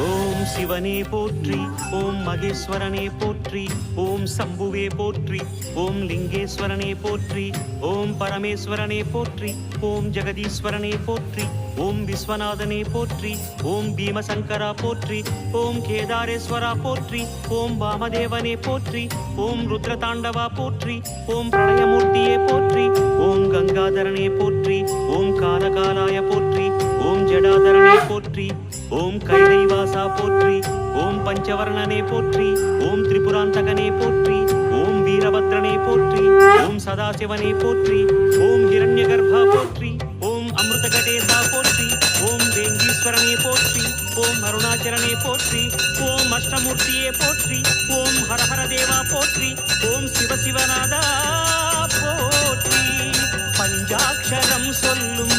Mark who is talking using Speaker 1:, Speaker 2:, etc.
Speaker 1: ஓம் சிவனே போற்றி, ஓம் மகேஸ்வரனே போற்றி, ஓம் சம்புவே போற்றி, ஓம் லிங்கேஸ்வரனே போற்றி, ஓம் பரமேஸ்வரனே போற்றி, ஓம் ஜெகதீஸ்வரனே போற்றி, ஓம் விஸ்வநாதனே போற்றி, ஓம் பீமசங்கரா போற்றி, ஓம் கேதாரேஸ்வரா போற்றி, ஓம் வாமதேவனே போற்றி, ஓம் ருத்ரதாண்டவா போற்றி, ஓம் பிரளயமூர்த்தியே போற்றி, ஓம் கங்காதரனே போற்றி, ஓம் காலகாலாய போற்றி, ஓம் ஜடாதரனே போற்றி, ஓம் கைலைவாசா போற்றி, ஓம் பஞ்சவர்ணனே போற்றி, ஓம் திரிபுராந்தகனே போற்றி, ஓம் வீரபத்ரனே போற்றி, ஓம் சதாசிவனே போற்றி, ஓம் ஹிரண்யகர்பா போற்றி, ஓம் அமிர்தகடேசா போற்றி, ஓம் வேங்கீஸ்வரனே போற்றி, ஓம் அருணாச்சலனே போற்றி, ஓம் அஷ்டமூர்த்தியே போற்றி, ஓம் ஹரஹர தேவா போற்றி, ஓம் சிவசிவநாதா போற்றி. பஞ்சாட்சரம் சொல்லும்